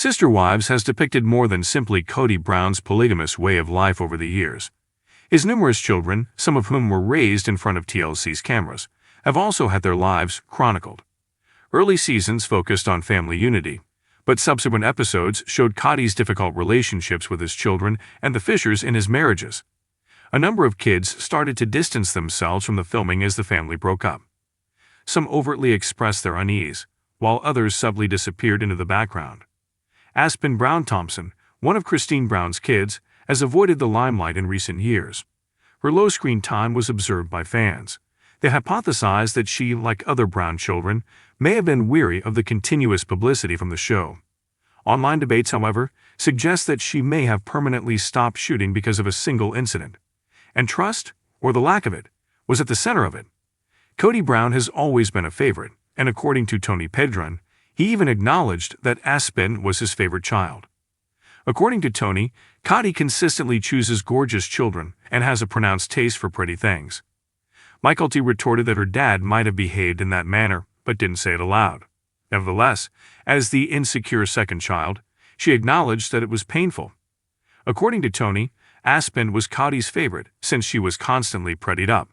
Sister Wives has depicted more than simply Kody Brown's polygamous way of life over the years. His numerous children, some of whom were raised in front of TLC's cameras, have also had their lives chronicled. Early seasons focused on family unity, but subsequent episodes showed Kody's difficult relationships with his children and the fissures in his marriages. A number of kids started to distance themselves from the filming as the family broke up. Some overtly expressed their unease, while others subtly disappeared into the background. Aspyn Brown Thompson, one of Christine Brown's kids, has avoided the limelight in recent years. Her low screen time was observed by fans. They hypothesized that she, like other Brown children, may have been weary of the continuous publicity from the show. Online debates, however, suggest that she may have permanently stopped shooting because of a single incident. And trust, or the lack of it, was at the center of it. Kody Brown has always been a favorite, and according to Tony Pedron, he even acknowledged that Aspyn was his favorite child. According to Tony, Kody consistently chooses gorgeous children and has a pronounced taste for pretty things. Mykelti retorted that her dad might have behaved in that manner, but didn't say it aloud. Nevertheless, as the insecure second child, she acknowledged that it was painful. According to Tony, Aspyn was Kody's favorite since she was constantly prettied up.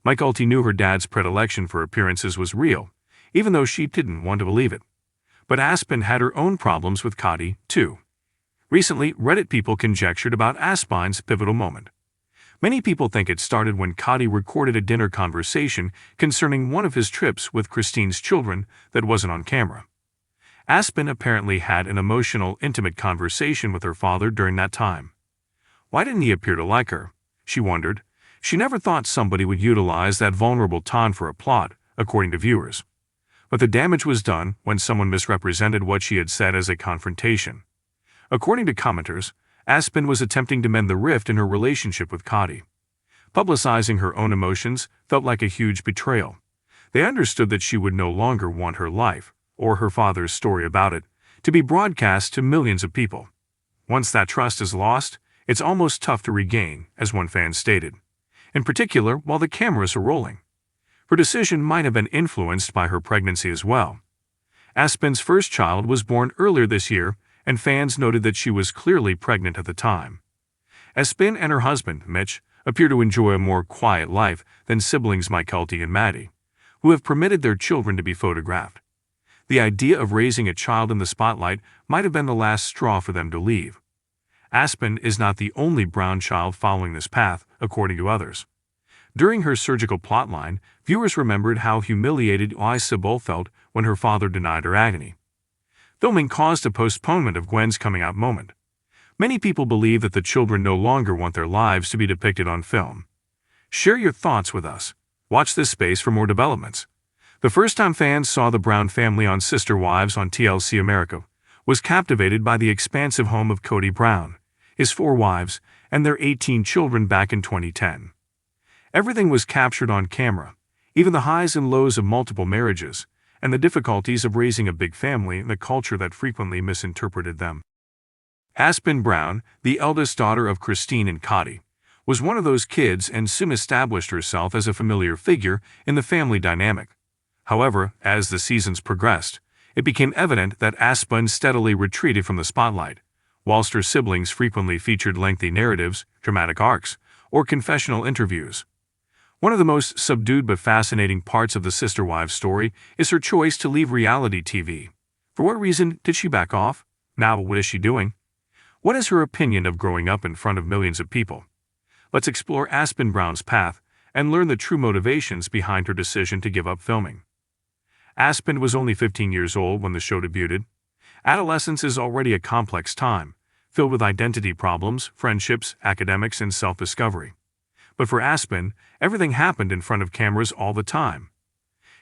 Mykelti knew her dad's predilection for appearances was real, even though she didn't want to believe it. But Aspyn had her own problems with Kody, too. Recently, Reddit people conjectured about Aspyn's pivotal moment. Many people think it started when Kody recorded a dinner conversation concerning one of his trips with Christine's children that wasn't on camera. Aspyn apparently had an emotional, intimate conversation with her father during that time. Why didn't he appear to like her? She wondered. She never thought somebody would utilize that vulnerable tone for a plot, according to viewers. But the damage was done when someone misrepresented what she had said as a confrontation. According to commenters, Aspyn was attempting to mend the rift in her relationship with Kody. Publicizing her own emotions felt like a huge betrayal. They understood that she would no longer want her life, or her father's story about it, to be broadcast to millions of people. Once that trust is lost, it's almost tough to regain, as one fan stated. In particular, while the cameras are rolling. Her decision might have been influenced by her pregnancy as well. Aspyn's first child was born earlier this year, and fans noted that she was clearly pregnant at the time. Aspyn and her husband, Mitch, appear to enjoy a more quiet life than siblings Mykelti and Maddie, who have permitted their children to be photographed. The idea of raising a child in the spotlight might have been the last straw for them to leave. Aspyn is not the only Brown child following this path, according to others. During her surgical plotline, viewers remembered how humiliated Sybil felt when her father denied her agony. Filming caused a postponement of Gwen's coming out moment. Many people believe that the children no longer want their lives to be depicted on film. Share your thoughts with us. Watch this space for more developments. The first time fans saw the Brown family on Sister Wives on TLC America was captivated by the expansive home of Kody Brown, his 4 wives, and their 18 children back in 2010. Everything was captured on camera, even the highs and lows of multiple marriages, and the difficulties of raising a big family in a culture that frequently misinterpreted them. Aspyn Brown, the eldest daughter of Christine and Kody, was one of those kids and soon established herself as a familiar figure in the family dynamic. However, as the seasons progressed, it became evident that Aspyn steadily retreated from the spotlight, whilst her siblings frequently featured lengthy narratives, dramatic arcs, or confessional interviews. One of the most subdued but fascinating parts of the Sister Wives story is her choice to leave reality TV. For what reason did she back off? Now what is she doing? What is her opinion of growing up in front of millions of people? Let's explore Aspyn Brown's path and learn the true motivations behind her decision to give up filming. Aspyn was only 15 years old when the show debuted. Adolescence is already a complex time, filled with identity problems, friendships, academics, and self-discovery. But for Aspyn, everything happened in front of cameras all the time.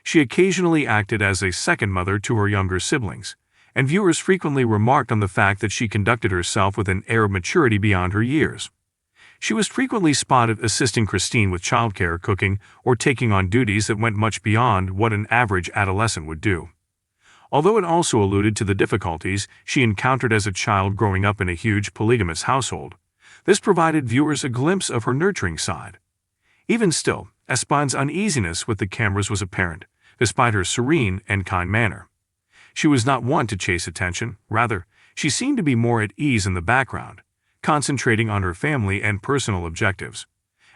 She occasionally acted as a second mother to her younger siblings, and viewers frequently remarked on the fact that she conducted herself with an air of maturity beyond her years. She was frequently spotted assisting Christine with childcare, cooking, or taking on duties that went much beyond what an average adolescent would do. Although it also alluded to the difficulties she encountered as a child growing up in a huge polygamous household, this provided viewers a glimpse of her nurturing side. Even still, Aspyn's uneasiness with the cameras was apparent, despite her serene and kind manner. She was not one to chase attention, rather, She seemed to be more at ease in the background, concentrating on her family and personal objectives.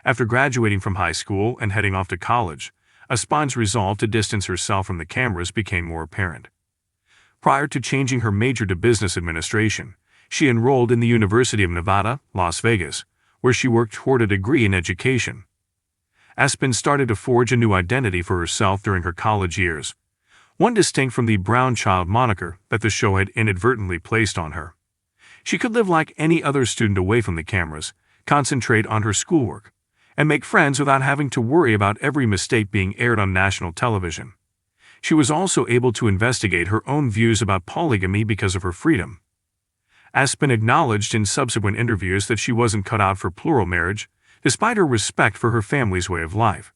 After graduating from high school and heading off to college, Aspyn's resolve to distance herself from the cameras became more apparent. Prior to changing her major to business administration, she enrolled in the University of Nevada, Las Vegas, where she worked toward a degree in education. Aspyn started to forge a new identity for herself during her college years, one distinct from the Brown child moniker that the show had inadvertently placed on her. She could live like any other student away from the cameras, concentrate on her schoolwork, and make friends without having to worry about every mistake being aired on national television. She was also able to investigate her own views about polygamy because of her freedom. Aspyn acknowledged in subsequent interviews that she wasn't cut out for plural marriage, despite her respect for her family's way of life.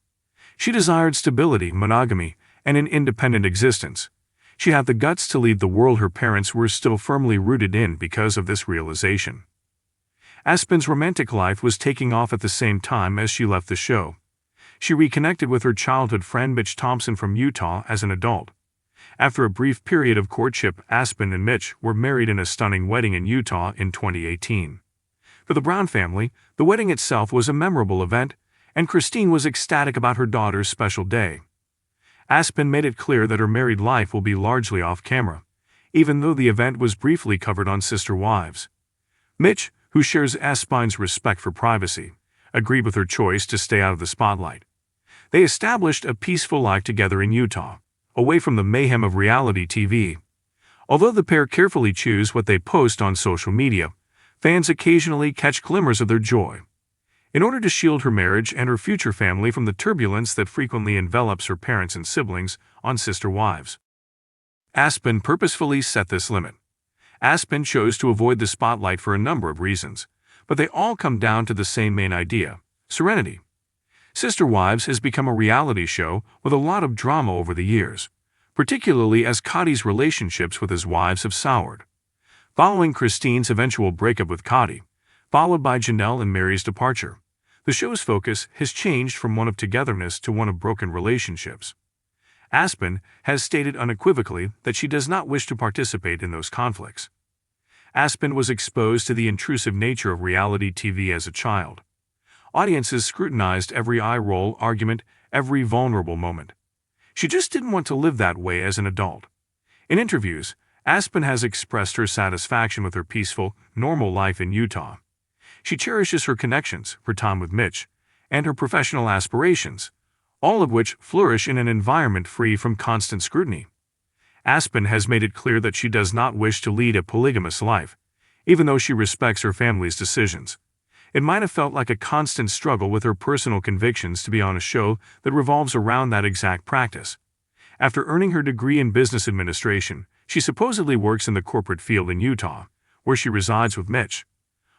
She desired stability, monogamy, and an independent existence. She had the guts to leave the world her parents were still firmly rooted in because of this realization. Aspyn's romantic life was taking off at the same time as she left the show. She reconnected with her childhood friend Mitch Thompson from Utah as an adult. After a brief period of courtship, Aspyn and Mitch were married in a stunning wedding in Utah in 2018. For the Brown family, the wedding itself was a memorable event, and Christine was ecstatic about her daughter's special day. Aspyn made it clear that her married life will be largely off-camera, even though the event was briefly covered on Sister Wives. Mitch, who shares Aspyn's respect for privacy, agreed with her choice to stay out of the spotlight. They established a peaceful life together in Utah, away from the mayhem of reality TV. Although the pair carefully choose what they post on social media, fans occasionally catch glimmers of their joy. In order to shield her marriage and her future family from the turbulence that frequently envelops her parents and siblings on Sister Wives, Aspyn purposefully set this limit. Aspyn chose to avoid the spotlight for a number of reasons, but they all come down to the same main idea: serenity. Sister Wives has become a reality show with a lot of drama over the years, particularly as Kody's relationships with his wives have soured. Following Christine's eventual breakup with Kody, followed by Janelle and Meri's departure, the show's focus has changed from one of togetherness to one of broken relationships. Aspyn has stated unequivocally that she does not wish to participate in those conflicts. Aspyn was exposed to the intrusive nature of reality TV as a child. Audiences scrutinized every eye-roll, argument, every vulnerable moment. She just didn't want to live that way as an adult. In interviews, Aspyn has expressed her satisfaction with her peaceful, normal life in Utah. She cherishes her connections, her time with Mitch, and her professional aspirations, all of which flourish in an environment free from constant scrutiny. Aspyn has made it clear that she does not wish to lead a polygamous life, even though she respects her family's decisions. It might have felt like a constant struggle with her personal convictions to be on a show that revolves around that exact practice. After earning her degree in business administration, she supposedly works in the corporate field in Utah, where she resides with Mitch.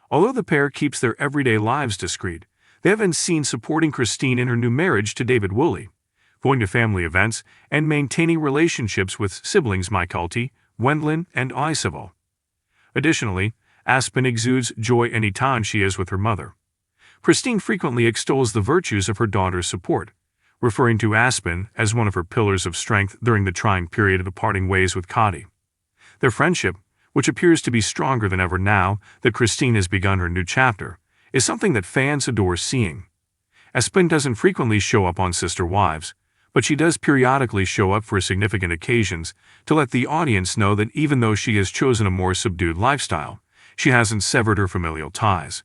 Although the pair keeps their everyday lives discreet, they have been seen supporting Christine in her new marriage to David Woolley, going to family events, and maintaining relationships with siblings Mykelti, Wendlyn, and Isabel. Additionally, Aspyn exudes joy any time she is with her mother. Christine frequently extols the virtues of her daughter's support, referring to Aspyn as one of her pillars of strength during the trying period of the parting ways with Kody. Their friendship, which appears to be stronger than ever now that Christine has begun her new chapter, is something that fans adore seeing. Aspyn doesn't frequently show up on Sister Wives, but she does periodically show up for significant occasions to let the audience know that even though she has chosen a more subdued lifestyle, she hasn't severed her familial ties.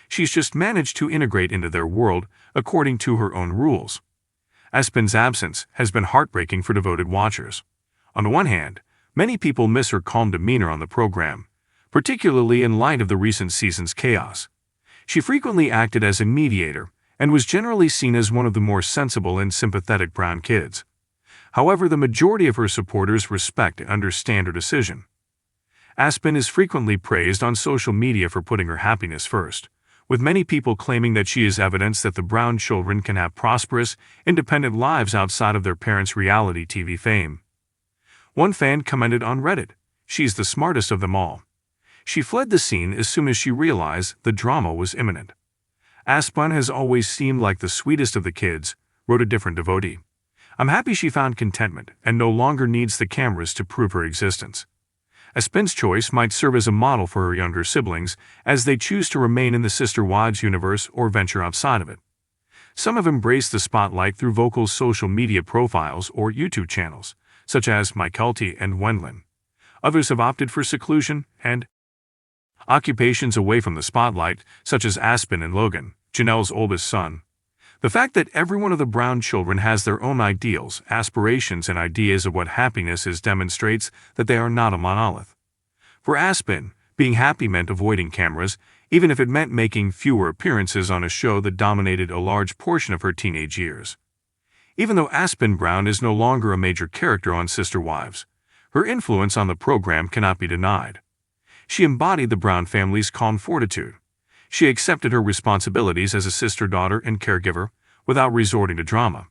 She's just managed to integrate into their world according to her own rules. Aspyn's absence has been heartbreaking for devoted watchers. On the one hand, many people miss her calm demeanor on the program, particularly in light of the recent season's chaos. She frequently acted as a mediator and was generally seen as one of the more sensible and sympathetic Brown kids. However, the majority of her supporters respect and understand her decision. Aspyn is frequently praised on social media for putting her happiness first, with many people claiming that she is evidence that the Brown children can have prosperous, independent lives outside of their parents' reality TV fame. One fan commented on Reddit, "She's the smartest of them all." She fled the scene as soon as she realized the drama was imminent. Aspyn has always seemed like the sweetest of the kids, wrote a different devotee. "I'm happy she found contentment and no longer needs the cameras to prove her existence." Aspyn's choice might serve as a model for her younger siblings as they choose to remain in the Sister Wives universe or venture outside of it. Some have embraced the spotlight through vocal social media profiles or YouTube channels, such as Mykelti and Wendlyn. Others have opted for seclusion and occupations away from the spotlight, such as Aspyn and Logan, Janelle's oldest son. The fact that every one of the Brown children has their own ideals, aspirations, and ideas of what happiness is demonstrates that they are not a monolith. For Aspyn, being happy meant avoiding cameras, even if it meant making fewer appearances on a show that dominated a large portion of her teenage years. Even though Aspyn Brown is no longer a major character on Sister Wives, her influence on the program cannot be denied. She embodied the Brown family's calm fortitude. She accepted her responsibilities as a sister-daughter and caregiver without resorting to drama.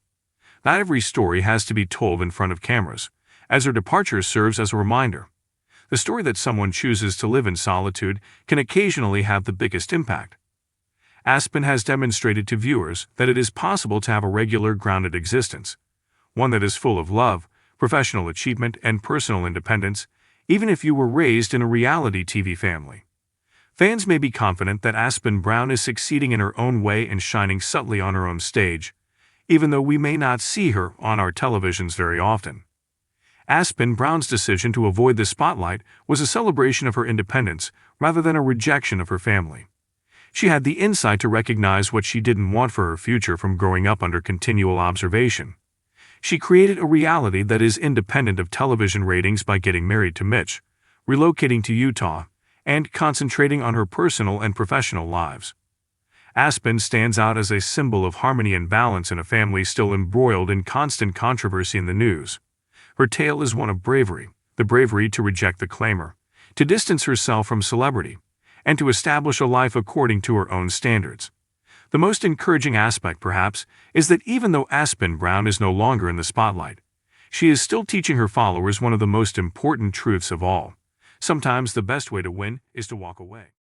Not every story has to be told in front of cameras, as her departure serves as a reminder. The story that someone chooses to live in solitude can occasionally have the biggest impact. Aspyn has demonstrated to viewers that it is possible to have a regular, grounded existence, one that is full of love, professional achievement, and personal independence, even if you were raised in a reality TV family. Fans may be confident that Aspyn Brown is succeeding in her own way and shining subtly on her own stage, even though we may not see her on our televisions very often. Aspyn Brown's decision to avoid the spotlight was a celebration of her independence rather than a rejection of her family. She had the insight to recognize what she didn't want for her future from growing up under continual observation. She created a reality that is independent of television ratings by getting married to Mitch, relocating to Utah, and concentrating on her personal and professional lives. Aspyn stands out as a symbol of harmony and balance in a family still embroiled in constant controversy in the news. Her tale is one of bravery, the bravery to reject the claimer, to distance herself from celebrity, and to establish a life according to her own standards. The most encouraging aspect, perhaps, is that even though Aspyn Brown is no longer in the spotlight, she is still teaching her followers one of the most important truths of all. Sometimes the best way to win is to walk away.